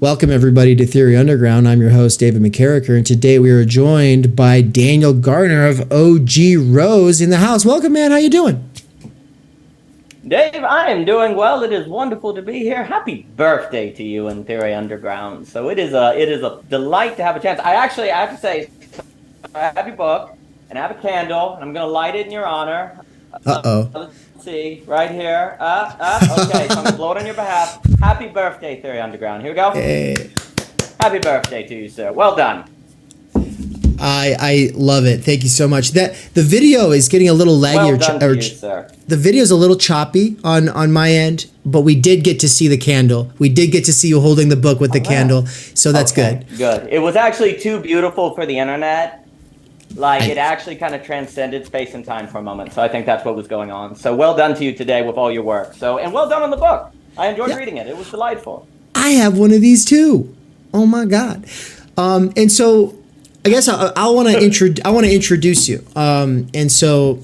Welcome everybody to Theory Underground. I'm your host, David McKerracher, and today we are joined by Daniel Garner of OG Rose in the house. Welcome, man. How you doing? Dave, I am doing well. It is wonderful to be here. Happy birthday to you in Theory Underground. So it is a delight to have a chance. I have to say, I have your book and I have a candle, and I'm going to light it in your honor. Let's see, right here. Okay, so I'm going to blow it on your behalf. Happy birthday, Theory Underground. Here we go. Hey. Happy birthday to you, sir. Well done. I love it. Thank you so much. The video is getting a little laggy. Well done to you, sir. The video is a little choppy on my end, but we did get to see the candle. We did get to see you holding the book with the candle, so that's good. Good. It was actually too beautiful for the internet. Like, it actually kind of transcended space and time for a moment. So I think that's what was going on. So well done to you today with all your work. And well done on the book. I enjoyed reading it. It was delightful. I have one of these too. Oh my God. And so I guess I want to introduce you. And so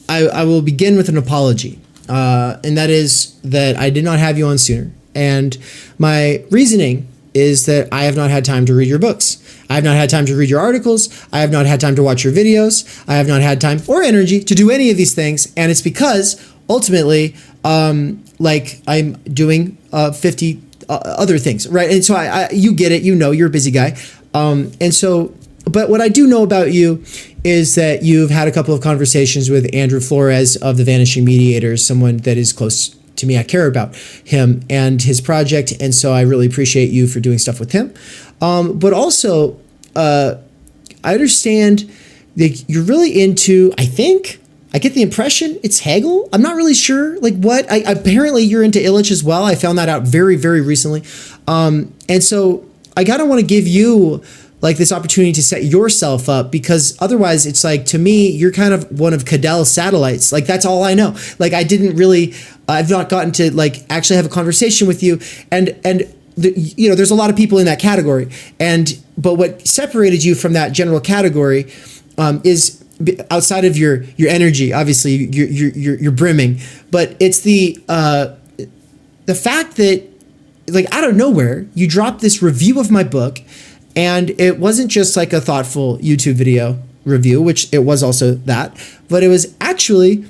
I will begin with an apology. And that is that I did not have you on sooner. And my reasoning is that I have not had time to read your books. I have not had time to read your articles. I have not had time to watch your videos. I have not had time or energy to do any of these things. And it's because ultimately, like I'm doing 50 other things, right? And so you get it, you're a busy guy. And so, but what I do know about you is that you've had a couple of conversations with Andrew Flores of the Vanishing Mediators, someone that is close to me. I care about him and his project. And so I really appreciate you for doing stuff with him. But also, I understand that you're really into, I get the impression it's Hegel. I'm not really sure like what. Apparently you're into Illich as well. I found that out very, very recently. And so I kind of want to give you like this opportunity to set yourself up, because otherwise it's like, to me, you're kind of one of Cadell's satellites. Like, that's all I know. Like, I've not gotten to like actually have a conversation with you. And there's a lot of people in that category. But what separated you from that general category is outside of your energy. Obviously, you're brimming, but it's the fact that, like, out of nowhere, you dropped this review of my book, and it wasn't just like a thoughtful YouTube video review, which it was also that, but it was actually,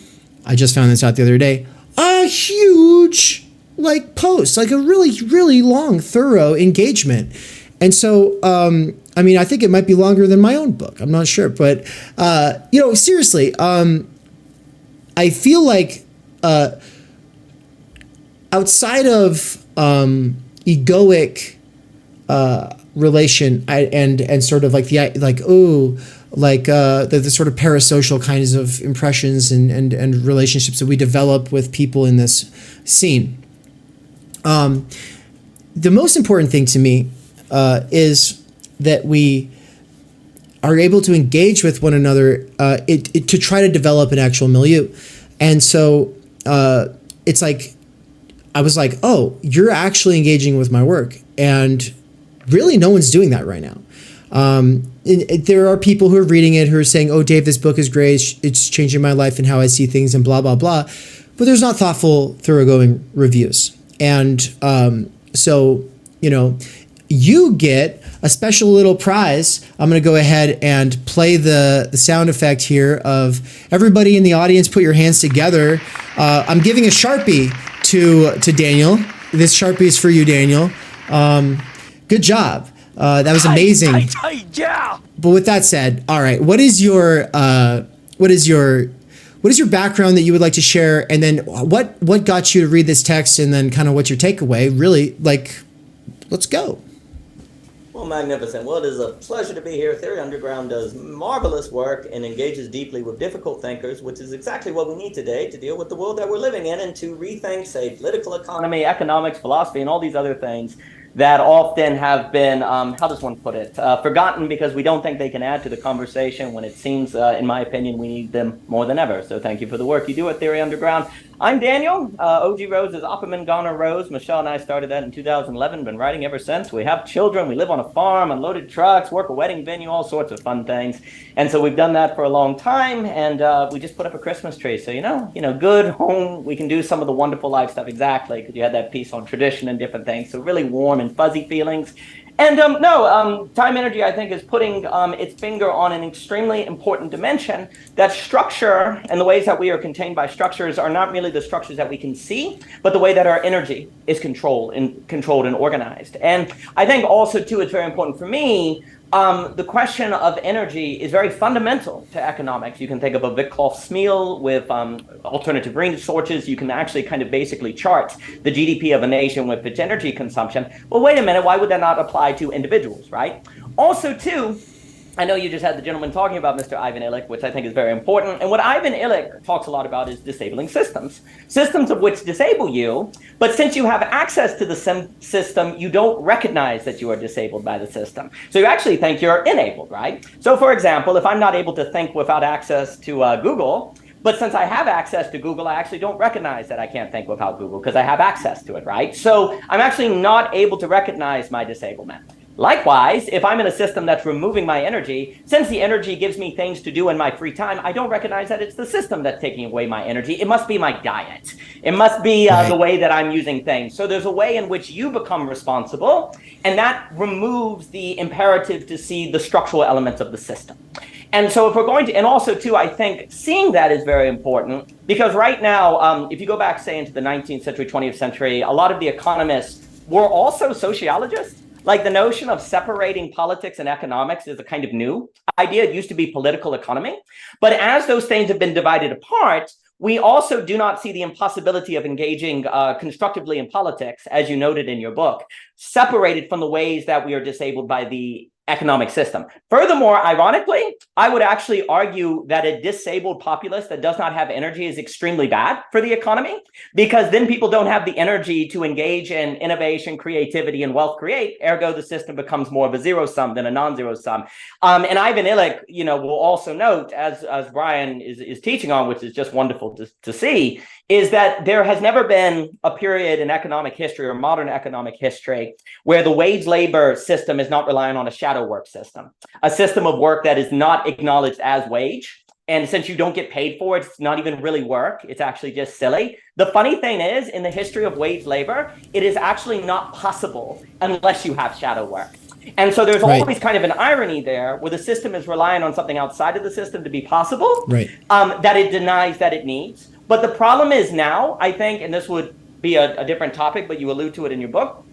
I just found this out the other day, a huge like post, like a really, really long, thorough engagement. And so, I think it might be longer than my own book. I'm not sure, but, seriously, I feel like, outside of, egoic, relation and sort of like the sort of parasocial kinds of impressions and relationships that we develop with people in this scene. The most important thing to me is that we are able to engage with one another to try to develop an actual milieu. And so it's like, I was like, oh, you're actually engaging with my work. And really, no one's doing that right now. There are people who are reading it who are saying, oh, Dave, this book is great. It's changing my life and how I see things and blah, blah, blah. But there's not thoughtful, thoroughgoing reviews. And so, you get a special little prize. I'm going to go ahead and play the sound effect here of everybody in the audience. Put your hands together. I'm giving a Sharpie to Daniel. This Sharpie is for you, Daniel. Good job. That was amazing. But with that said, all right, what is your background that you would like to share? And then what got you to read this text, and then kind of what's your takeaway? Really, like, let's go. Well, magnificent. Well, it is a pleasure to be here. Theory Underground does marvelous work and engages deeply with difficult thinkers, which is exactly what we need today to deal with the world that we're living in and to rethink, say, political economy, economics, philosophy, and all these other things that often have been, how does one put it, forgotten because we don't think they can add to the conversation when it seems, in my opinion, we need them more than ever. So thank you for the work you do at Theory Underground. I'm Daniel. OG Rose is Opperman Garner Rose. Michelle and I started that in 2011, been writing ever since. We have children, we live on a farm, unloaded trucks, work a wedding venue, all sorts of fun things. And so we've done that for a long time, and we just put up a Christmas tree. So, good home, we can do some of the wonderful life stuff, exactly, because you had that piece on tradition and different things. So really warm warm and fuzzy feelings. And Timenergy, I think, is putting its finger on an extremely important dimension, that structure and the ways that we are contained by structures are not merely the structures that we can see, but the way that our energy is controlled and organized. And I think also, too, it's very important for me, the question of energy is very fundamental to economics. You can think of a Witkloff-Smil with alternative resources. You can actually kind of basically chart the GDP of a nation with its energy consumption. Well, wait a minute, why would that not apply to individuals, right? Also, too, I know you just had the gentleman talking about Mr. Ivan Illich, which I think is very important. And what Ivan Illich talks a lot about is disabling systems, systems of which disable you. But since you have access to the system, you don't recognize that you are disabled by the system. So you actually think you're enabled, right? So, for example, if I'm not able to think without access to Google, but since I have access to Google, I actually don't recognize that I can't think without Google because I have access to it, right? So I'm actually not able to recognize my disablement. Likewise, if I'm in a system that's removing my energy, since the energy gives me things to do in my free time, I don't recognize that it's the system that's taking away my energy. It must be my diet. It must be the way that I'm using things. So there's a way in which you become responsible, and that removes the imperative to see the structural elements of the system. And so if we're going to, and also too, I think seeing that is very important, because right now, if you go back, say, into the 19th century, 20th century, a lot of the economists were also sociologists. Like the notion of separating politics and economics is a kind of new idea. It used to be political economy. But as those things have been divided apart, we also do not see the impossibility of engaging constructively in politics, as you noted in your book, separated from the ways that we are disabled by the economic system. Furthermore, ironically, I would actually argue that a disabled populace that does not have energy is extremely bad for the economy, because then people don't have the energy to engage in innovation, creativity, and wealth create. Ergo, the system becomes more of a zero sum than a non-zero sum. And Ivan Illich, will also note, as Brian is teaching on, which is just wonderful to see, is that there has never been a period in economic history or modern economic history where the wage labor system is not relying on a shadow work system, a system of work that is not acknowledged as wage. And since you don't get paid for it, it's not even really work. It's actually just silly. The funny thing is, in the history of wage labor, it is actually not possible unless you have shadow work. And so there's always kind of an irony there where the system is relying on something outside of the system to be possible, that it denies that it needs. But the problem is now, I think, and this would be a different topic, but you allude to it in your book,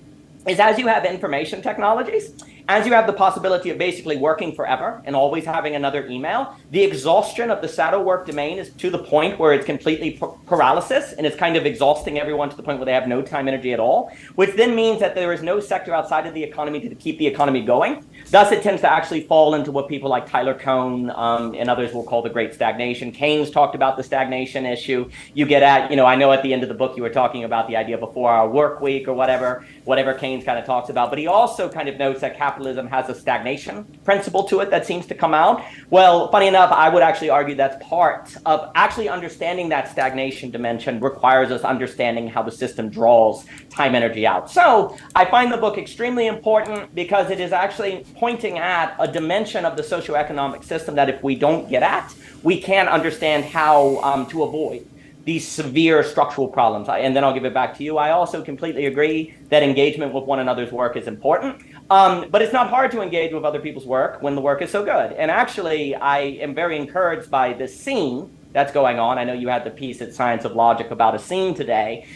is as you have information technologies, as you have the possibility of basically working forever and always having another email, the exhaustion of the shadow work domain is to the point where it's completely paralysis, and it's kind of exhausting everyone to the point where they have no time energy at all, which then means that there is no sector outside of the economy to keep the economy going. Thus, it tends to actually fall into what people like Tyler Cohn and others will call the Great Stagnation. Keynes talked about the stagnation issue. You get at, I know at the end of the book you were talking about the idea of a 4-hour work week or whatever Keynes kind of talks about. But he also kind of notes that capitalism has a stagnation principle to it that seems to come out. Well, funny enough, I would actually argue that's part of actually understanding that stagnation dimension requires us understanding how the system draws time energy out. So I find the book extremely important because it is actually pointing at a dimension of the socioeconomic system that if we don't get at, we can't understand how to avoid these severe structural problems. And then I'll give it back to you. I also completely agree that engagement with one another's work is important. But it's not hard to engage with other people's work when the work is so good. And actually, I am very encouraged by this scene that's going on. I know you had the piece at Science of Logic about a scene today.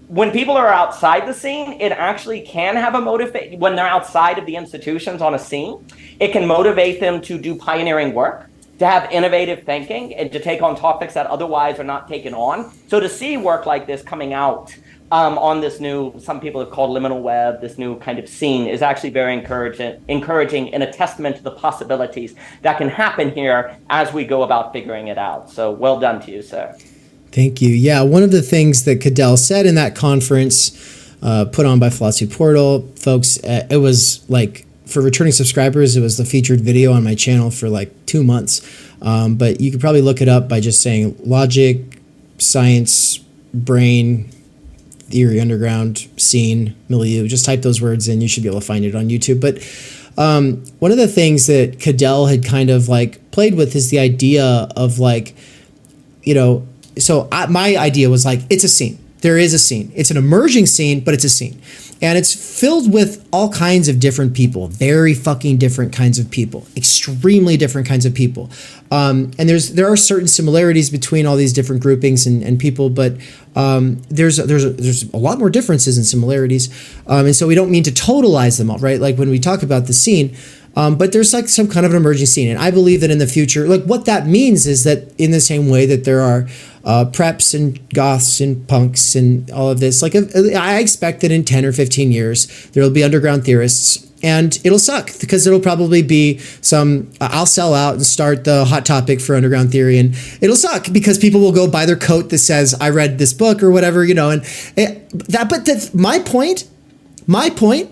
When people are outside the scene, it actually can have a motivation. When they're outside of the institutions on a scene, it can motivate them to do pioneering work, to have innovative thinking, and to take on topics that otherwise are not taken on. So to see work like this coming out on this new, some people have called liminal web, this new kind of scene, is actually very encouraging and a testament to the possibilities that can happen here as we go about figuring it out. So well done to you, sir. Thank you. Yeah, one of the things that Cadell said in that conference put on by Philosophy Portal, folks, it was like, for returning subscribers, it was the featured video on my channel for like 2 months. But you could probably look it up by just saying logic, science, brain, theory, underground, scene, milieu. Just type those words in. You should be able to find it on YouTube. But one of the things that Cadell had kind of like played with is the idea of like, my idea was like, it's a scene. There is a scene. It's an emerging scene, but it's a scene. And it's filled with all kinds of different people, very fucking different kinds of people, extremely different kinds of people. And there are certain similarities between all these different groupings and people, but there's a lot more differences and similarities. And so we don't mean to totalize them all, right? Like when we talk about the scene, but there's like some kind of an emerging scene. And I believe that in the future, like what that means is that in the same way that there are preps and goths and punks and all of this, like I expect that in 10 or 15 years, there'll be underground theorists and it'll suck because it'll probably be I'll sell out and start the hot topic for underground theory and it'll suck because people will go buy their coat that says, I read this book or whatever, my point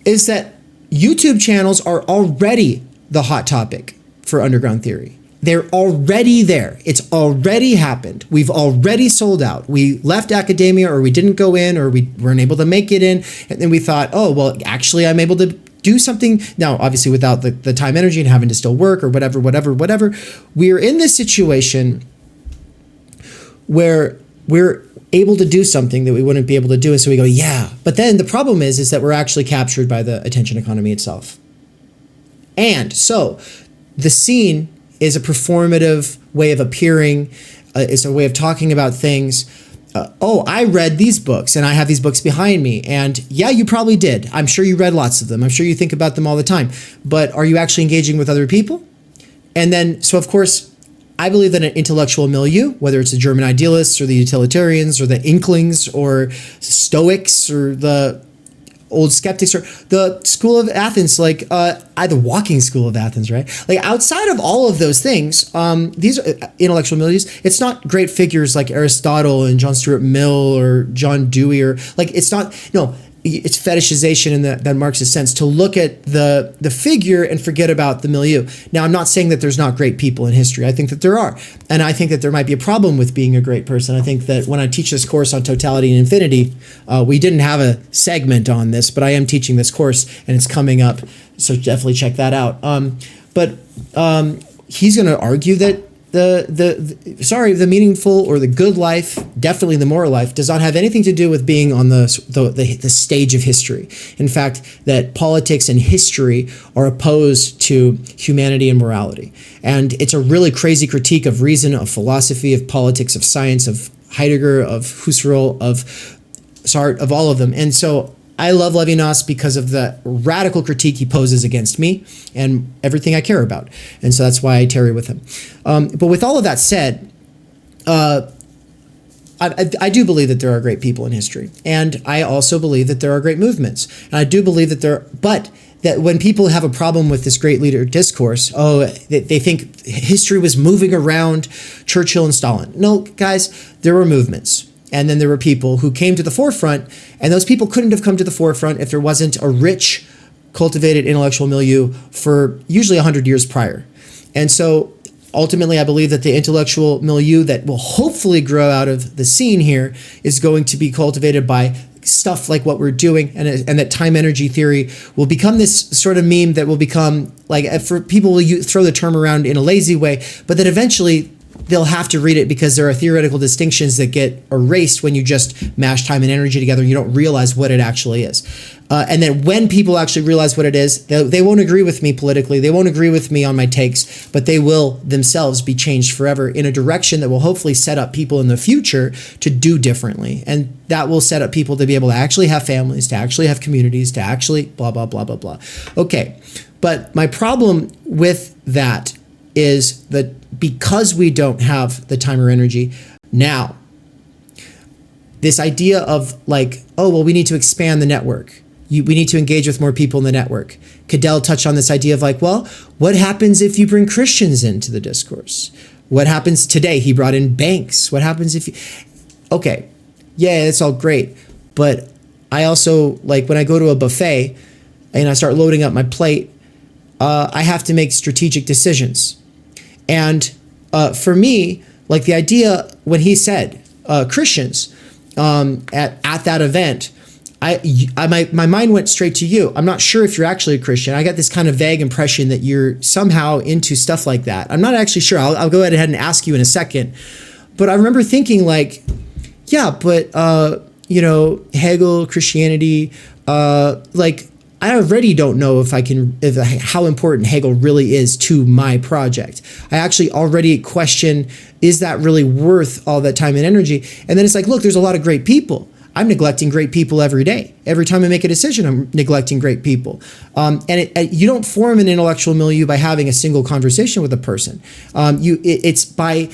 is that YouTube channels are already the hot topic for underground theory. They're already there. It's already happened. We've already sold out. We left academia or we didn't go in or we weren't able to make it in. And then we thought, oh, well, actually, I'm able to do something. Now, obviously, without the time, energy, and having to still work or whatever. We're in this situation where we're able to do something that we wouldn't be able to do. And so we go, yeah. But then the problem is that we're actually captured by the attention economy itself. And so the scene is a performative way of appearing. It's a way of talking about things. I read these books and I have these books behind me. And yeah, you probably did. I'm sure you read lots of them. I'm sure you think about them all the time. But are you actually engaging with other people? And then, so of course, I believe that an intellectual milieu, whether it's the German idealists or the utilitarians or the Inklings or Stoics or the old skeptics or the school of Athens, like the walking school of Athens, right? Like outside of all of those things, these are intellectual milieus. It's not great figures like Aristotle and John Stuart Mill or John Dewey or like it's fetishization in that Marxist sense to look at the figure and forget about the milieu. Now, I'm not saying that there's not great people in history. I think that there are. And I think that there might be a problem with being a great person. I think that when I teach this course on totality and infinity, we didn't have a segment on this, but I am teaching this course and it's coming up. So definitely check that out. But he's going to argue that the meaningful or the good life, definitely the moral life, does not have anything to do with being on the stage of history. In fact, that politics and history are opposed to humanity and morality. And it's a really crazy critique of reason, of philosophy, of politics, of science, of Heidegger, of Husserl, of Sartre, of all of them. And so I love Levinas because of the radical critique he poses against me and everything I care about. And so that's why I tarry with him. But with all of that said, I do believe that there are great people in history. And I also believe that there are great movements. And I do believe that that when people have a problem with this great leader discourse, they think history was moving around Churchill and Stalin. No, guys, there were movements. And then there were people who came to the forefront, and those people couldn't have come to the forefront if there wasn't a rich, cultivated intellectual milieu for usually 100 years prior. And so ultimately, I believe that the intellectual milieu that will hopefully grow out of the scene here is going to be cultivated by stuff like what we're doing, and that time energy theory will become this sort of meme that will become like, for people will throw the term around in a lazy way, but that eventually they'll have to read it because there are theoretical distinctions that get erased when you just mash time and energy together and you don't realize what it actually is. And then when people actually realize what it is, they won't agree with me politically. They won't agree with me on my takes, but they will themselves be changed forever in a direction that will hopefully set up people in the future to do differently. And that will set up people to be able to actually have families, to actually have communities, to actually blah, blah, blah, blah, blah. Okay, but my problem with that is that because we don't have the time or energy now, this idea of like, oh, well, we need to expand the network. We need to engage with more people in the network. Cadell touched on this idea of like, well, what happens if you bring Christians into the discourse? What happens today? He brought in banks. What happens if you... Okay, yeah, it's all great. But I also, like when I go to a buffet and I start loading up my plate, I have to make strategic decisions. And for me, like the idea when he said Christians at that event, my mind went straight to you. I'm not sure if you're actually a Christian. I got this kind of vague impression that you're somehow into stuff like that. I'm not actually sure. I'll go ahead and ask you in a second. But I remember thinking like, yeah, but Hegel, Christianity, like I already don't know if how important Hegel really is to my project. I actually already question, is that really worth all that time and energy? And then it's like, look, there's a lot of great people. I'm neglecting great people every day. Every time I make a decision, I'm neglecting great people. You don't form an intellectual milieu by having a single conversation with a person. It's by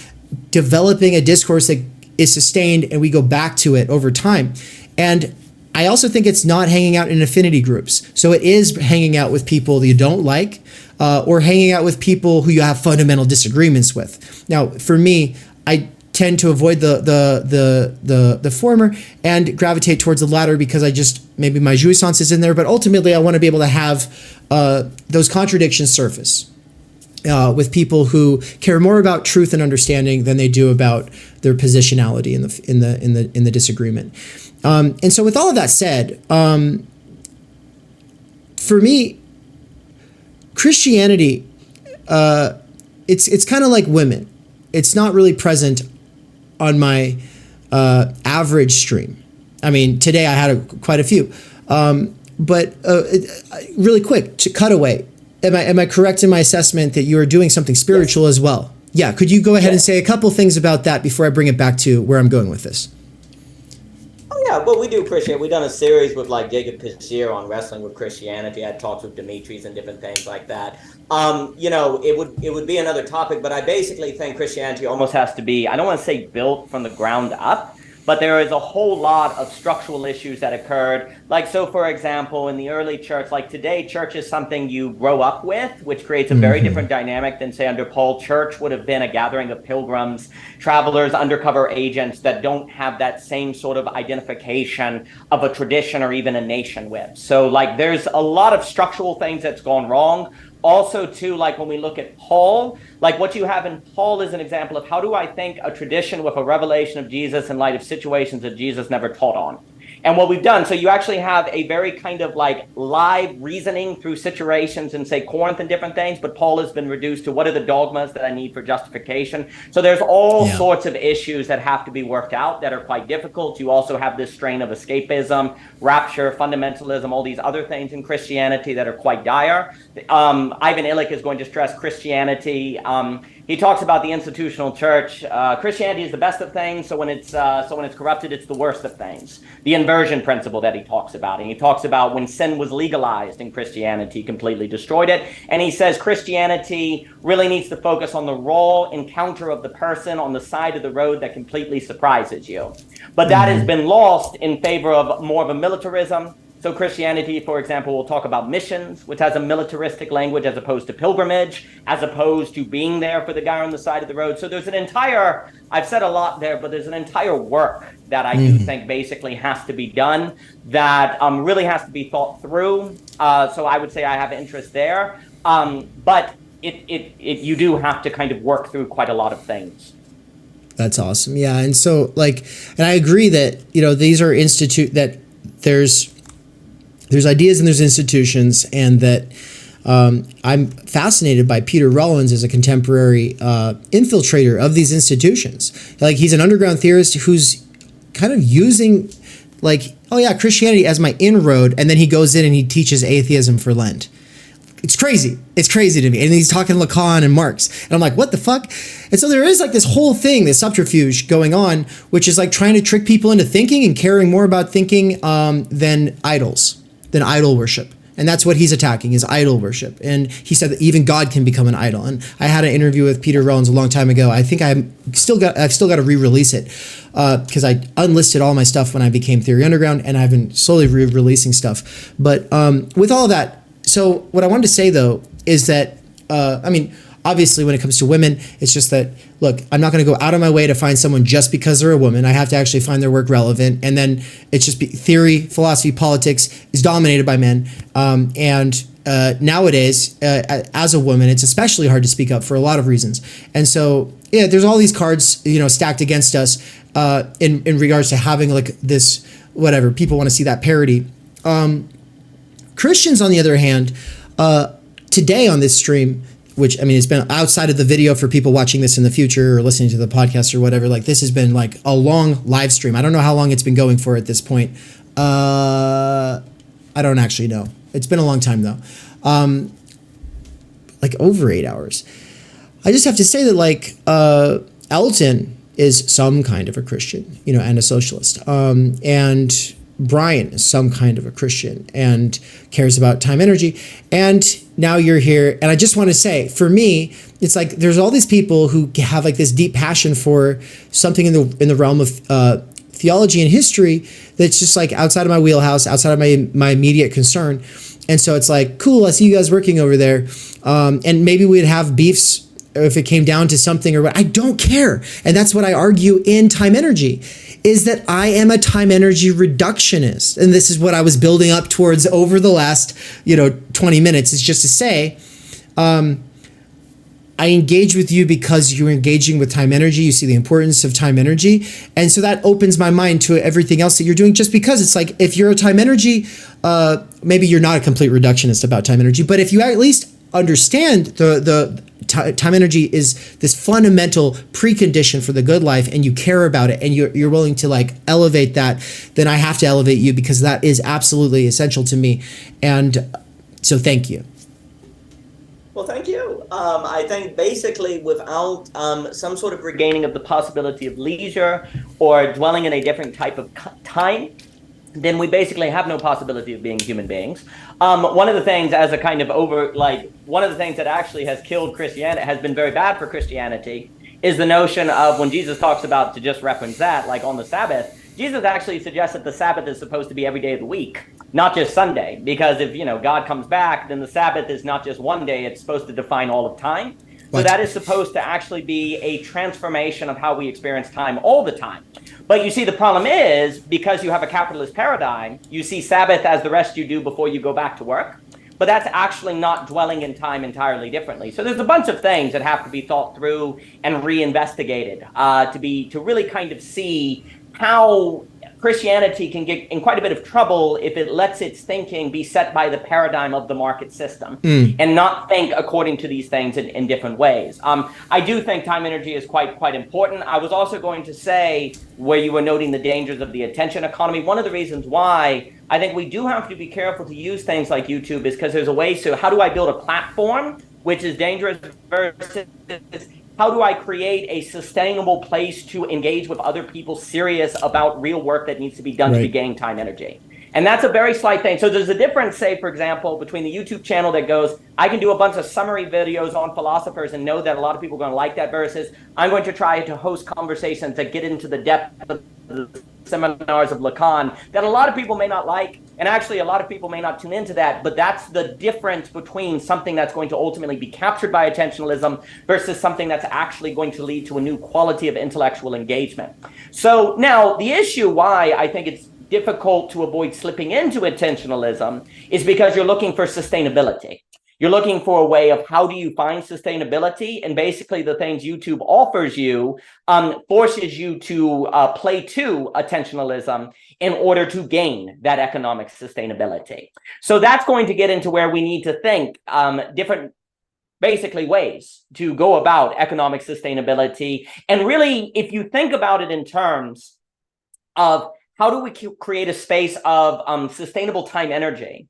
developing a discourse that is sustained, and we go back to it over time. And I also think it's not hanging out in affinity groups. So it is hanging out with people that you don't like, or hanging out with people who you have fundamental disagreements with. Now, for me, I tend to avoid the former and gravitate towards the latter because maybe my jouissance is in there, but ultimately I want to be able to have those contradictions surface with people who care more about truth and understanding than they do about their positionality in the disagreement. And so with all of that said, for me, Christianity, it's kind of like women. It's not really present on my average stream. I mean, today I had quite a few. But really quick, to cutaway, am I correct in my assessment that you are doing something spiritual as well? Yeah, could you go ahead and say a couple things about that before I bring it back to where I'm going with this? Yeah, well, we do appreciate. We've done a series with like Jacob Pishier on wrestling with Christianity. I had talks with Demetrius and different things like that. It would be another topic, but I basically think Christianity almost has to be, I don't want to say built from the ground up, but there is a whole lot of structural issues that occurred. Like, so for example, in the early church, like today, church is something you grow up with, which creates a very different dynamic than, say, under Paul. Church would have been a gathering of pilgrims, travelers, undercover agents that don't have that same sort of identification of a tradition or even a nation with. So, like, there's a lot of structural things that's gone wrong. Also, too, like when we look at Paul, like what you have in Paul is an example of how do I think a tradition with a revelation of Jesus in light of situations that Jesus never taught on. And what we've done, so you actually have a very kind of like live reasoning through situations in, say, Corinth and different things, but Paul has been reduced to what are the dogmas that I need for justification. So there's all sorts of issues that have to be worked out that are quite difficult. You also have this strain of escapism, rapture, fundamentalism, all these other things in Christianity that are quite dire. Ivan Illich is going to stress Christianity. He talks about the institutional church. Christianity is the best of things, so when it's corrupted, it's the worst of things. The inversion principle that he talks about, and he talks about when sin was legalized in Christianity, completely destroyed it. And he says Christianity really needs to focus on the raw encounter of the person on the side of the road that completely surprises you. But that has been lost in favor of more of a militarism. So Christianity, for example, will talk about missions, which has a militaristic language as opposed to pilgrimage, as opposed to being there for the guy on the side of the road. So there's an entire, I've said a lot there, but there's an entire work that I do think basically has to be done that really has to be thought through. So I would say I have interest there. But you do have to kind of work through quite a lot of things. That's awesome. Yeah. And so and I agree that, these are there's ideas and there's institutions, and that I'm fascinated by Peter Rollins as a contemporary infiltrator of these institutions. Like, he's an underground theorist who's kind of using Christianity as my inroad, and then he goes in and he teaches atheism for Lent. It's crazy. It's crazy to me. And he's talking Lacan and Marx. And I'm like, what the fuck? And so there is like this whole thing, this subterfuge going on, which is like trying to trick people into thinking and caring more about thinking than idol worship. And that's what he's attacking, is idol worship. And he said that even God can become an idol. And I had an interview with Peter Rollins a long time ago. I think I've still got to re-release it because I unlisted all my stuff when I became Theory Underground, and I've been slowly re-releasing stuff. But with all that, so what I wanted to say, though, is that, obviously when it comes to women, it's just that, look, I'm not going to go out of my way to find someone just because they're a woman. I have to actually find their work relevant. And then it's just theory, philosophy, politics is dominated by men. Nowadays, as a woman, it's especially hard to speak up for a lot of reasons. And so, yeah, there's all these cards, stacked against us in regards to having like this, whatever, people want to see that parity. Christians, on the other hand, today on this stream, which I mean, it's been outside of the video for people watching this in the future or listening to the podcast or whatever. Like this has been like a long live stream. I don't know how long it's been going for at this point. I don't actually know. It's been a long time though. Like over 8 hours. I just have to say that like Elton is some kind of a Christian, you know, and a socialist. And Brian is some kind of a Christian and cares about time energy. And now you're here. And I just want to say, for me, it's like there's all these people who have like this deep passion for something in the realm of theology and history that's just like outside of my wheelhouse, outside of my immediate concern. And so it's like, cool, I see you guys working over there. And maybe we'd have beefs if it came down to something or what. I don't care. And that's what I argue in Time Energy, is that I am a time energy reductionist. And this is what I was building up towards over the last, 20 minutes, is just to say, I engage with you because you're engaging with time energy. You see the importance of time energy. And so that opens my mind to everything else that you're doing, just because it's like, if you're a time energy, maybe you're not a complete reductionist about time energy, but if you at least understand the time energy is this fundamental precondition for the good life, and you care about it, and you're willing to like elevate that, then I have to elevate you, because that is absolutely essential to me. And so thank you. Well, thank you. I think basically without some sort of regaining of the possibility of leisure or dwelling in a different type of time, then we basically have no possibility of being human beings. One of the things as a kind of one of the things that actually has killed Christianity, has been very bad for Christianity, is the notion of, when Jesus talks about, to just reference that, like on the Sabbath, Jesus actually suggests that the Sabbath is supposed to be every day of the week, not just Sunday, because if, God comes back, then the Sabbath is not just one day, it's supposed to define all of time. So that is supposed to actually be a transformation of how we experience time all the time. But you see, the problem is, because you have a capitalist paradigm, you see Sabbath as the rest you do before you go back to work. But that's actually not dwelling in time entirely differently. So there's a bunch of things that have to be thought through and reinvestigated to really kind of see how Christianity can get in quite a bit of trouble if it lets its thinking be set by the paradigm of the market system and not think according to these things in different ways. I do think time energy is quite important. I was also going to say, where you were noting the dangers of the attention economy, one of the reasons why I think we do have to be careful to use things like YouTube is because there's a way to, how do I build a platform which is dangerous versus how do I create a sustainable place to engage with other people serious about real work that needs to be done to regain time energy? And that's a very slight thing. So there's a difference, say, for example, between the YouTube channel that goes, I can do a bunch of summary videos on philosophers and know that a lot of people are going to like that, versus I'm going to try to host conversations that get into the depth of the seminars of Lacan that a lot of people may not like. And actually, a lot of people may not tune into that. But that's the difference between something that's going to ultimately be captured by attentionalism versus something that's actually going to lead to a new quality of intellectual engagement. So now the issue why I think it's difficult to avoid slipping into attentionalism is because you're looking for sustainability. You're looking for a way of how do you find sustainability, and basically the things YouTube offers you forces you to play to attentionalism in order to gain that economic sustainability. So that's going to get into where we need to think different basically ways to go about economic sustainability. And really, if you think about it in terms of how do we create a space of sustainable time energy,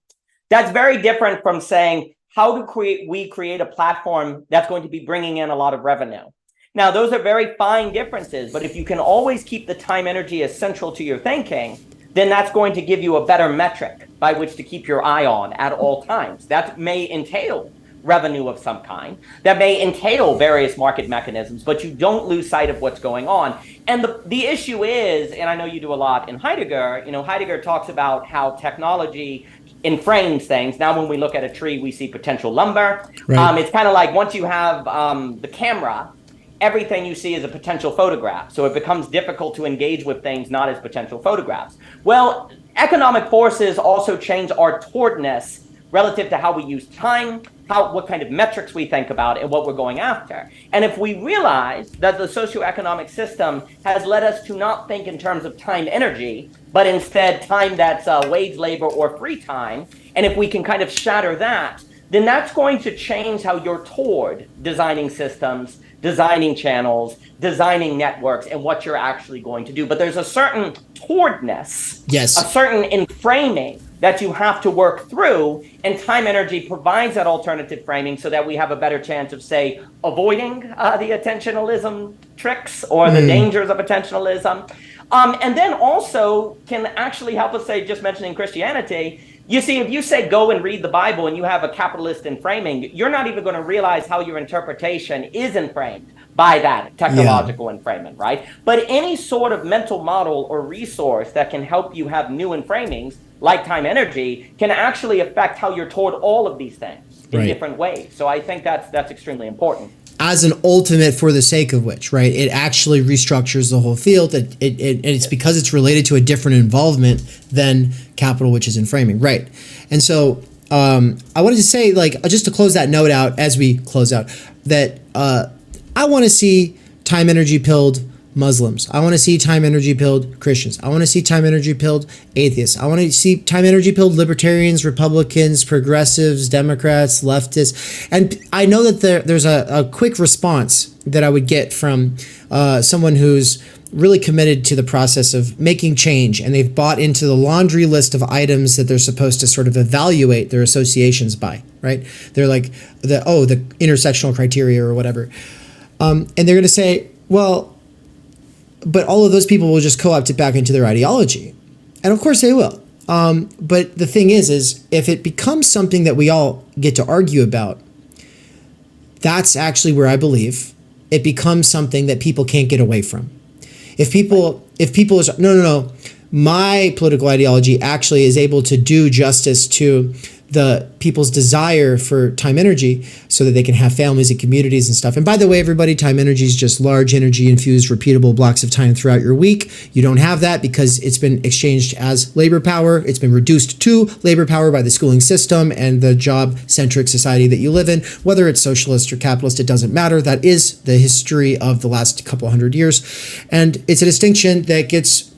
that's very different from saying, how do we create a platform that's going to be bringing in a lot of revenue? Now, those are very fine differences, but if you can always keep the time energy as central to your thinking, then that's going to give you a better metric by which to keep your eye on at all times. That may entail revenue of some kind, that may entail various market mechanisms, but you don't lose sight of what's going on. And the issue is, and I know you do a lot in Heidegger, Heidegger talks about how technology enframes things. Now, when we look at a tree, we see potential lumber. Right. It's kind of like once you have the camera, everything you see is a potential photograph. So it becomes difficult to engage with things not as potential photographs. Well, economic forces also change our towardness relative to how we use time, what kind of metrics we think about, and what we're going after. And if we realize that the socioeconomic system has led us to not think in terms of time energy, but instead time that's wage labor or free time, and if we can kind of shatter that, then that's going to change how you're toward designing systems, designing channels, designing networks, and what you're actually going to do. But there's a certain towardness, yes, a certain inframing that you have to work through, and Timenergy provides that alternative framing so that we have a better chance of, say, avoiding the attentionalism tricks or the dangers of attentionalism. And then also can actually help us, say, just mentioning Christianity, you see, if you say go and read the Bible and you have a capitalist inframing, you're not even going to realize how your interpretation is inframed by that technological inframing, right? But any sort of mental model or resource that can help you have new inframings, like Timenergy, can actually affect how you're toward all of these things in different ways. So I think that's extremely important. As an ultimate for the sake of which, right? It actually restructures the whole field. It's because it's related to a different involvement than capital, which is in framing, right? And so I wanted to say, like, just to close that note out as we close out, that I want to see Timenergy pilled Muslims. I want to see Timenergy pilled Christians. I want to see Timenergy pilled atheists. I want to see Timenergy pilled libertarians, Republicans, progressives, Democrats, leftists. And I know that there's a quick response that I would get from someone who's really committed to the process of making change, and they've bought into the laundry list of items that they're supposed to sort of evaluate their associations by, right? They're like, the intersectional criteria or whatever. And they're going to say, well, but all of those people will just co-opt it back into their ideology. And of course they will. But the thing is if it becomes something that we all get to argue about, that's actually where I believe it becomes something that people can't get away from. If people is, no, my political ideology actually is able to do justice to the people's desire for Timenergy so that they can have families and communities and stuff. And by the way, everybody, Timenergy is just large energy infused repeatable blocks of time throughout your week. You don't have that because it's been exchanged as labor power. It's been reduced to labor power by the schooling system and the job-centric society that you live in. Whether it's socialist or capitalist, it doesn't matter. That is the history of the last couple hundred years. And it's a distinction that gets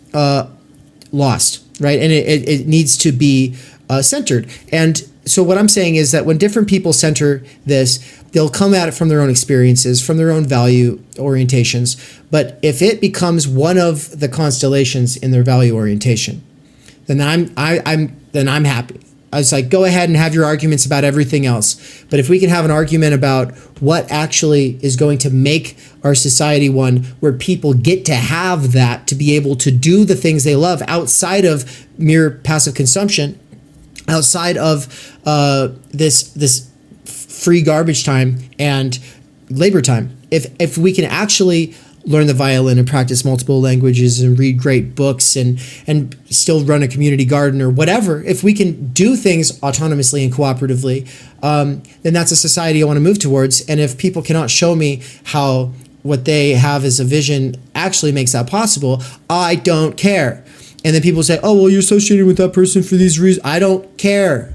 lost, right? And it needs to be centered. And so what I'm saying is that when different people center this, they'll come at it from their own experiences, from their own value orientations. But if it becomes one of the constellations in their value orientation, then I'm happy. I was like, go ahead and have your arguments about everything else. But if we can have an argument about what actually is going to make our society one where people get to have that, to be able to do the things they love outside of mere passive consumption, outside of this free garbage time and labor time. If we can actually learn the violin and practice multiple languages and read great books and still run a community garden or whatever, if we can do things autonomously and cooperatively, then that's a society I want to move towards. And if people cannot show me how what they have as a vision actually makes that possible, I don't care. And then people say, oh, well, you're associated with that person for these reasons. I don't care.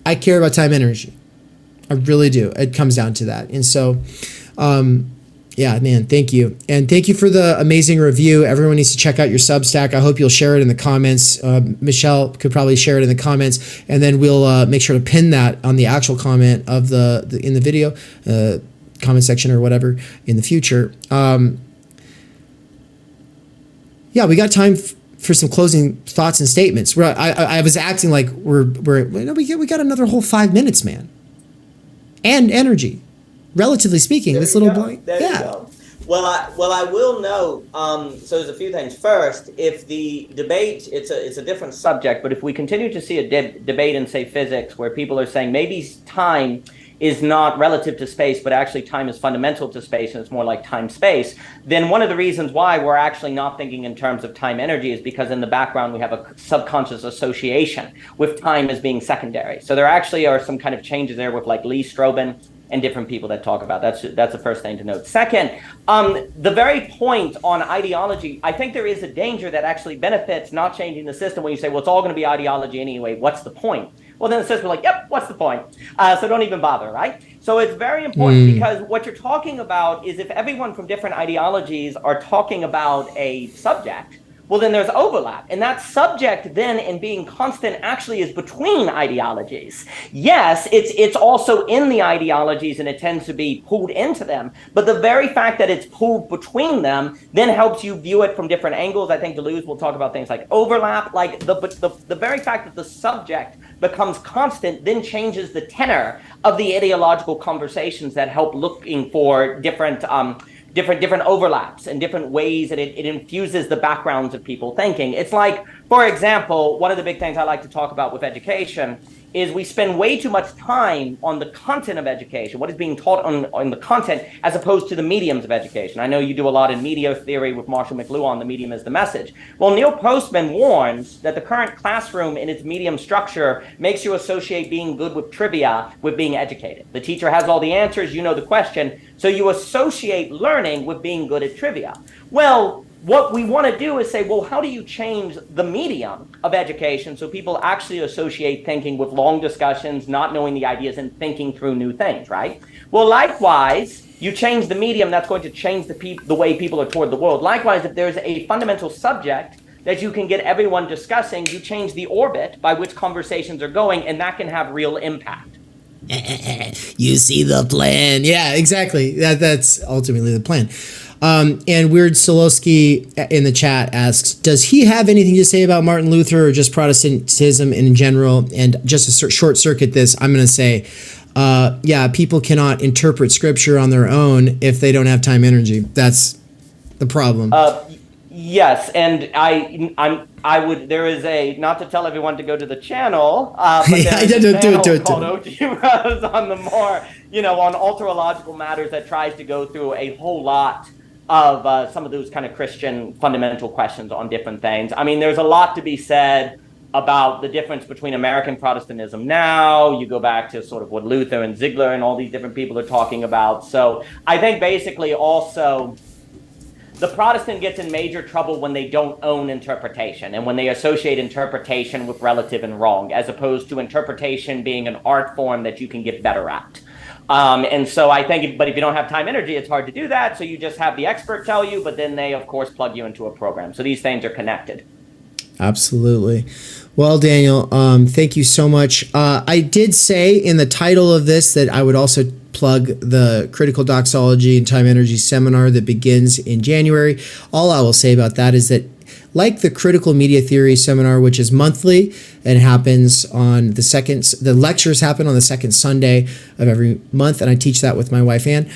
I care about Timenergy. I really do. It comes down to that. And so, yeah, man, thank you. And thank you for the amazing review. Everyone needs to check out your Substack. I hope you'll share it in the comments. Michelle could probably share it in the comments. And then we'll make sure to pin that on the actual comment of in the video, comment section or whatever in the future. Yeah, we got time for some closing thoughts and statements. I was acting like we got another whole 5 minutes, man. And energy, relatively speaking. This little boy. There you go. Well, I will note. So there's a few things. First, if the debate, it's a different subject, but if we continue to see a debate in, say, physics, where people are saying maybe time is not relative to space, but actually time is fundamental to space, and it's more like time-space, then one of the reasons why we're actually not thinking in terms of time-energy is because in the background we have a subconscious association with time as being secondary. So there actually are some kind of changes there with like Lee Strobin and different people that talk about. That's the first thing to note. Second, the very point on ideology, I think there is a danger that actually benefits not changing the system when you say, well, it's all going to be ideology anyway. What's the point? Well, then the system's like, yep, what's the point? So don't even bother, right? So it's very important because what you're talking about is if everyone from different ideologies are talking about a subject, well, then there's overlap. And that subject then in being constant actually is between ideologies. Yes, it's also in the ideologies and it tends to be pulled into them. But the very fact that it's pulled between them then helps you view it from different angles. I think Deleuze will talk about things like overlap, like the very fact that the subject becomes constant then changes the tenor of the ideological conversations that help looking for different overlaps and different ways that it infuses the backgrounds of people thinking. It's like, for example, one of the big things I like to talk about with education is we spend way too much time on the content of education, what is being taught on the content, as opposed to the mediums of education. I know you do a lot in media theory with Marshall McLuhan, the medium is the message. Well, Neil Postman warns that the current classroom in its medium structure makes you associate being good with trivia with being educated. The teacher has all the answers, you know the question, so you associate learning with being good at trivia. Well, what we want to do is say, well, how do you change the medium of education so people actually associate thinking with long discussions, not knowing the ideas, and thinking through new things, right? Well, likewise, you change the medium, that's going to change the way people are toward the world. Likewise, if there's a fundamental subject that you can get everyone discussing, you change the orbit by which conversations are going, and that can have real impact. You see the plan. Yeah, exactly. That's ultimately the plan. And Weird Solowski in the chat asks, does he have anything to say about Martin Luther or just Protestantism in general? And just to short circuit this, I'm going to say, yeah, people cannot interpret scripture on their own if they don't have time energy. That's the problem. Yes, and I would. There is a, not to tell everyone to go to the channel, but there's a channel called O.G. Rose on the more, on alterological matters that tries to go through a whole lot of some of those kind of Christian fundamental questions on different things. I mean, there's a lot to be said about the difference between American Protestantism now. You go back to sort of what Luther and Ziegler and all these different people are talking about. So I think basically also the Protestant gets in major trouble when they don't own interpretation and when they associate interpretation with relative and wrong, as opposed to interpretation being an art form that you can get better at. And so I think, but if you don't have time energy, it's hard to do that. So you just have the expert tell you, but then they, of course, plug you into a program. So these things are connected. Absolutely. Well, Daniel, thank you so much. I did say in the title of this that I would also plug the Critical Doxology and Time Energy seminar that begins in January. All I will say about that is that, like the Critical Media Theory seminar, which is monthly and happens on the lectures happen on the second Sunday of every month, and I teach that with my wife, Ann.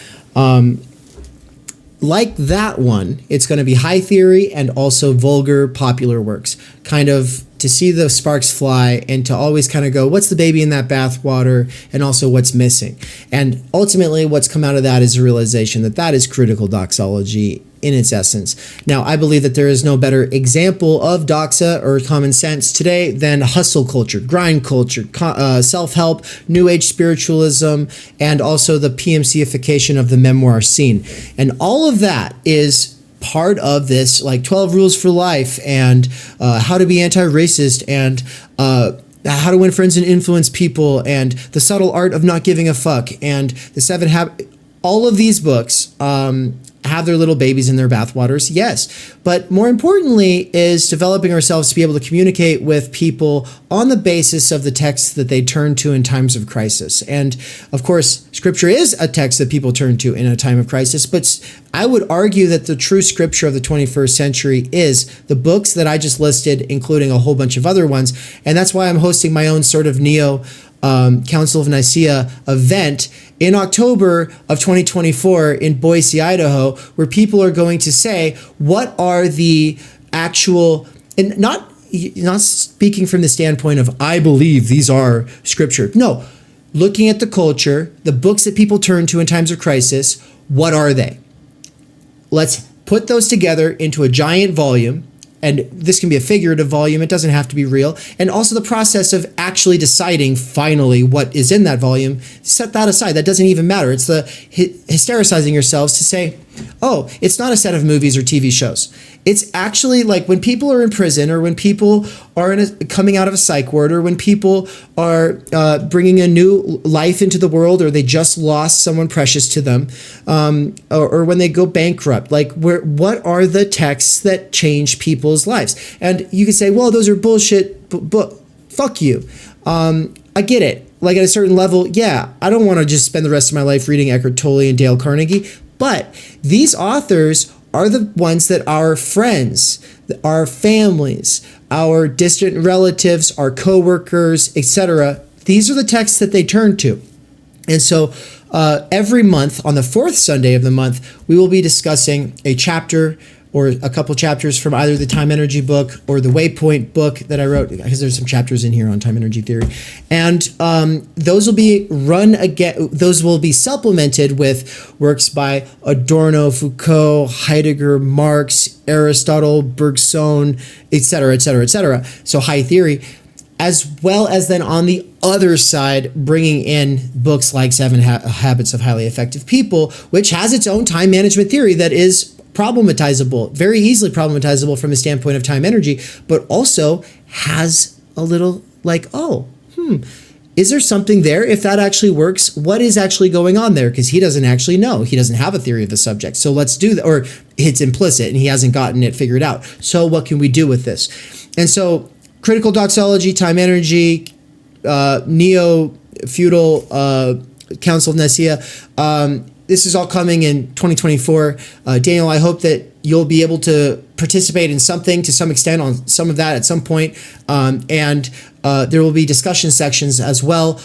Like that one, it's going to be high theory and also vulgar popular works, kind of to see the sparks fly and to always kind of go, what's the baby in that bathwater, and also what's missing. And ultimately what's come out of that is a realization that that is critical doxology in its essence. Now, I believe that there is no better example of doxa or common sense today than hustle culture, grind culture, self-help, new age spiritualism, and also the PMCification of the memoir scene. And all of that is part of this, like 12 rules for life and how to be anti-racist and how to win friends and influence people and the subtle art of not giving a fuck and the 7 habits. All of these books have their little babies in their bathwaters, yes. But more importantly is developing ourselves to be able to communicate with people on the basis of the texts that they turn to in times of crisis. And of course, scripture is a text that people turn to in a time of crisis, but I would argue that the true scripture of the 21st century is the books that I just listed, including a whole bunch of other ones. And that's why I'm hosting my own sort of Council of Nicaea event in October of 2024 in Boise, Idaho, where people are going to say, what are the actual, and not speaking from the standpoint of, I believe these are scripture. No, looking at the culture, the books that people turn to in times of crisis, what are they? Let's put those together into a giant volume. And this can be a figurative volume. It doesn't have to be real. And also the process of actually deciding finally what is in that volume, set that aside. That doesn't even matter. It's the hystericizing yourselves to say, oh, it's not a set of movies or TV shows. It's actually like when people are in prison, or when people are coming out of a psych ward, or when people are bringing a new life into the world, or they just lost someone precious to them, or when they go bankrupt. Like, what are the texts that change people's lives? And you could say, well, those are bullshit, but fuck you. I get it. Like, at a certain level, yeah, I don't want to just spend the rest of my life reading Eckhart Tolle and Dale Carnegie, but these authors are the ones that our friends, our families, our distant relatives, our coworkers, etc., these are the texts that they turn to. And so every month, on the fourth Sunday of the month, we will be discussing a chapter or a couple chapters from either the Timenergy book or the Waypoint book that I wrote, because there's some chapters in here on Timenergy theory. And those will be those will be supplemented with works by Adorno, Foucault, Heidegger, Marx, Aristotle, Bergson, etc., etc., etc. So high theory, as well as then on the other side, bringing in books like Seven Habits of Highly Effective People, which has its own time management theory that is problematizable, very easily problematizable from a standpoint of Timenergy, but also has a little like, is there something there? If that actually works, what is actually going on there? Because he doesn't actually know. He doesn't have a theory of the subject. So let's do that. Or it's implicit and he hasn't gotten it figured out. So what can we do with this? And so critical doxology, Timenergy, neo-feudal Council of Nicaea, this is all coming in 2024. Daniel, I hope that you'll be able to participate in something to some extent on some of that at some point. And there will be discussion sections as well.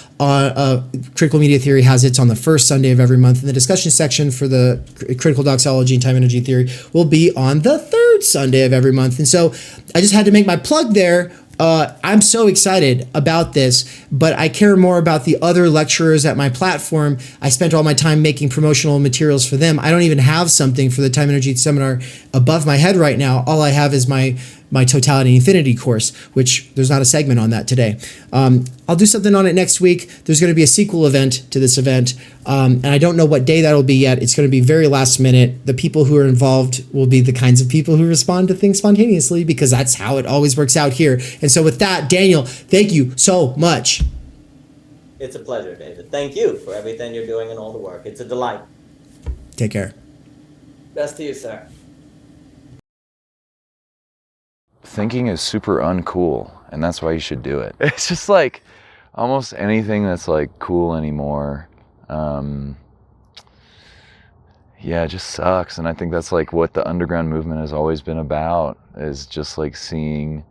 Critical Media Theory has its on the first Sunday of every month. And the discussion section for the Critical Doxology and Timenergy Theory will be on the third Sunday of every month. And so I just had to make my plug there. I'm so excited about this, but I care more about the other lecturers at my platform. I spent all my time making promotional materials for them. I don't even have something for the Timenergy seminar above my head right now. All I have is my Totality and Infinity course, which there's not a segment on that today. I'll do something on it next week. There's going to be a sequel event to this event, and I don't know what day that'll be yet. It's going to be very last minute. The people who are involved will be the kinds of people who respond to things spontaneously, because that's how it always works out here. And so with that, Daniel, thank you so much. It's a pleasure, David. Thank you for everything you're doing and all the work. It's a delight. Take care. Best to you, sir. Thinking is super uncool, and that's why you should do it. It's just like almost anything that's like cool anymore, it just sucks. And I think that's like what the underground movement has always been about, is just like seeing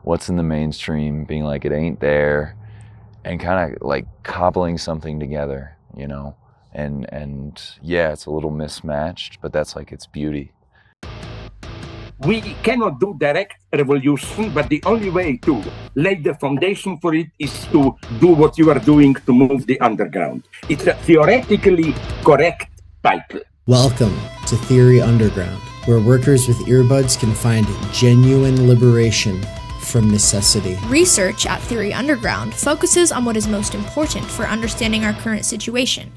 what's in the mainstream, being like it ain't there, and kind of like cobbling something together, you know. And yeah, it's a little mismatched, but that's like its beauty. We cannot do direct revolution, but the only way to lay the foundation for it is to do what you are doing to move the underground. It's a theoretically correct title. Welcome to Theory Underground, where workers with earbuds can find genuine liberation from necessity. Research at Theory Underground focuses on what is most important for understanding our current situation: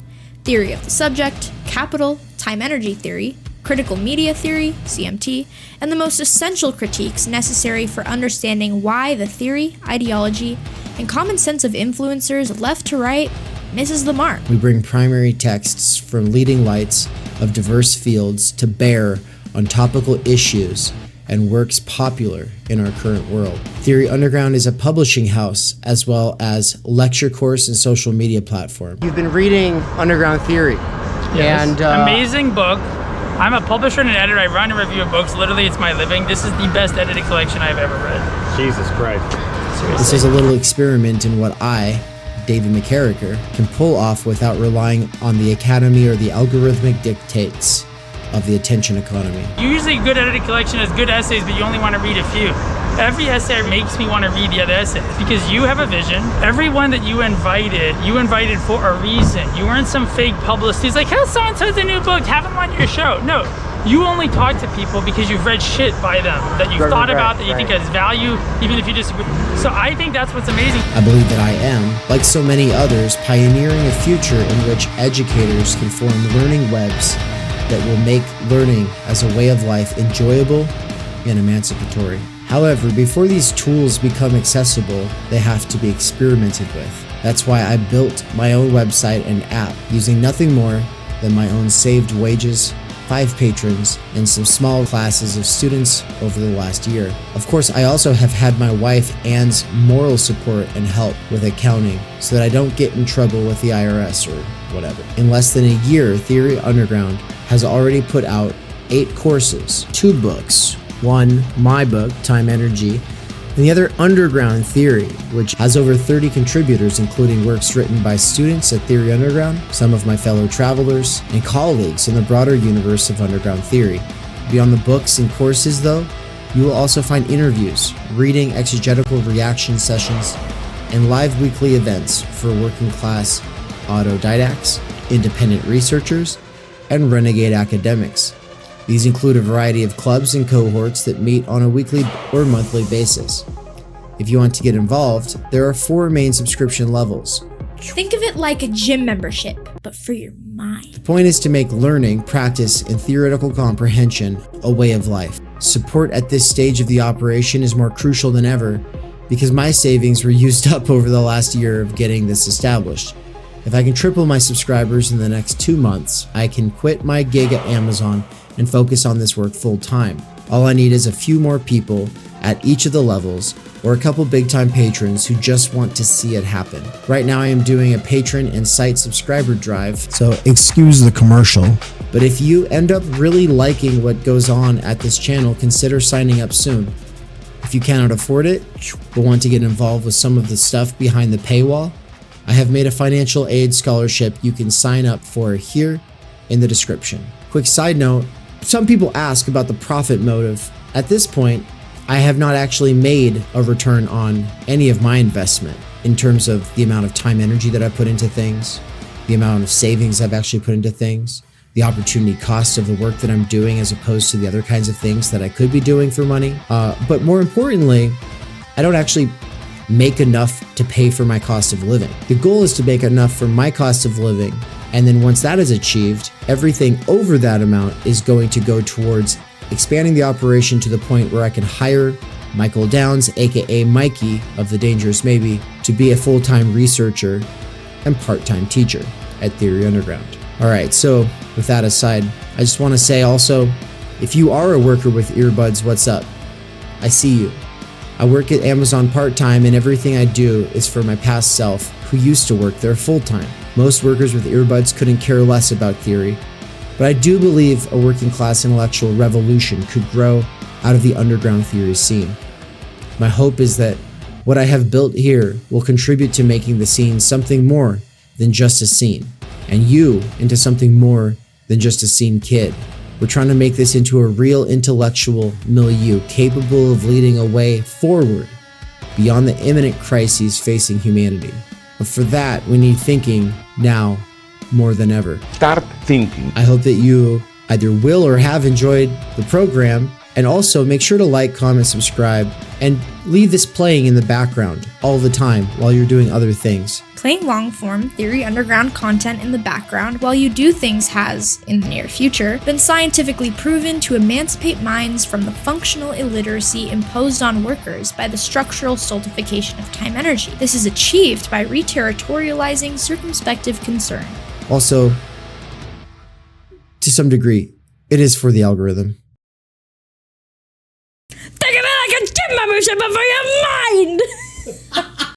theory of the subject, capital, time-energy theory, critical media theory, CMT, and the most essential critiques necessary for understanding why the theory, ideology, and common sense of influencers left to right misses the mark. We bring primary texts from leading lights of diverse fields to bear on topical issues and works popular in our current world. Theory Underground is a publishing house as well as lecture course and social media platform. You've been reading Underground Theory. Yes. And amazing book. I'm a publisher and an editor. I run and review of books. Literally, it's my living. This is the best edited collection I've ever read. Jesus Christ. Seriously. This is a little experiment in what I, David McKerracher, can pull off without relying on the academy or the algorithmic dictates of the attention economy. Usually, a good edited collection has good essays, but you only want to read a few. Every essay makes me want to read the other essays because you have a vision. Everyone that you invited for a reason. You weren't some fake publicist who's like, "How's so-and-so's a new book? Have them on your show." No, you only talk to people because you've read shit by them that you've thought about, that you think has value, even if you disagree. So I think that's what's amazing. I believe that I am, like so many others, pioneering a future in which educators can form learning webs that will make learning as a way of life enjoyable and emancipatory. However, before these tools become accessible, they have to be experimented with. That's why I built my own website and app using nothing more than my own saved wages, 5 patrons, and some small classes of students over the last year. Of course, I also have had my wife Anne's moral support and help with accounting so that I don't get in trouble with the IRS or whatever. In less than a year, Theory Underground has already put out 8 courses, 2 books, one, my book, Timenergy, and the other, Underground Theory, which has over 30 contributors, including works written by students at Theory Underground, some of my fellow travelers, and colleagues in the broader universe of underground theory. Beyond the books and courses, though, you will also find interviews, reading exegetical reaction sessions, and live weekly events for working class autodidacts, independent researchers, and renegade academics. These include a variety of clubs and cohorts that meet on a weekly or monthly basis. If you want to get involved, there are 4 main subscription levels. Think of it like a gym membership, but for your mind. The point is to make learning, practice, and theoretical comprehension a way of life. Support at this stage of the operation is more crucial than ever because my savings were used up over the last year of getting this established. If I can triple my subscribers in the next 2 months, I can quit my gig at Amazon and focus on this work full time. All I need is a few more people at each of the levels or a couple big time patrons who just want to see it happen. Right now I am doing a patron and site subscriber drive, so excuse the commercial. But if you end up really liking what goes on at this channel, consider signing up soon. If you cannot afford it, but want to get involved with some of the stuff behind the paywall, I have made a financial aid scholarship you can sign up for here in the description. Quick side note, some people ask about the profit motive. At this point, I have not actually made a return on any of my investment in terms of the amount of time energy that I put into things, the amount of savings I've actually put into things, the opportunity cost of the work that I'm doing as opposed to the other kinds of things that I could be doing for money. But more importantly, I don't actually make enough to pay for my cost of living. The goal is to make enough for my cost of living, and then once that is achieved, everything over that amount is going to go towards expanding the operation to the point where I can hire Michael Downs, aka Mikey of The Dangerous Maybe, to be a full-time researcher and part-time teacher at Theory Underground. Alright, so with that aside, I just want to say also, if you are a worker with earbuds, what's up? I see you. I work at Amazon part-time and everything I do is for my past self who used to work there full-time. Most workers with earbuds couldn't care less about theory, but I do believe a working class intellectual revolution could grow out of the underground theory scene. My hope is that what I have built here will contribute to making the scene something more than just a scene, and you into something more than just a scene kid. We're trying to make this into a real intellectual milieu capable of leading a way forward beyond the imminent crises facing humanity. But for that, we need thinking now more than ever. Start thinking. I hope that you either will or have enjoyed the program, and also make sure to like, comment, subscribe, and leave this playing in the background all the time while you're doing other things. Playing long-form Theory Underground content in the background while you do things has, in the near future, been scientifically proven to emancipate minds from the functional illiteracy imposed on workers by the structural stultification of time energy. This is achieved by reterritorializing circumspective concern. Also, to some degree, it is for the algorithm. Think of it like a gym membership, but for your mind!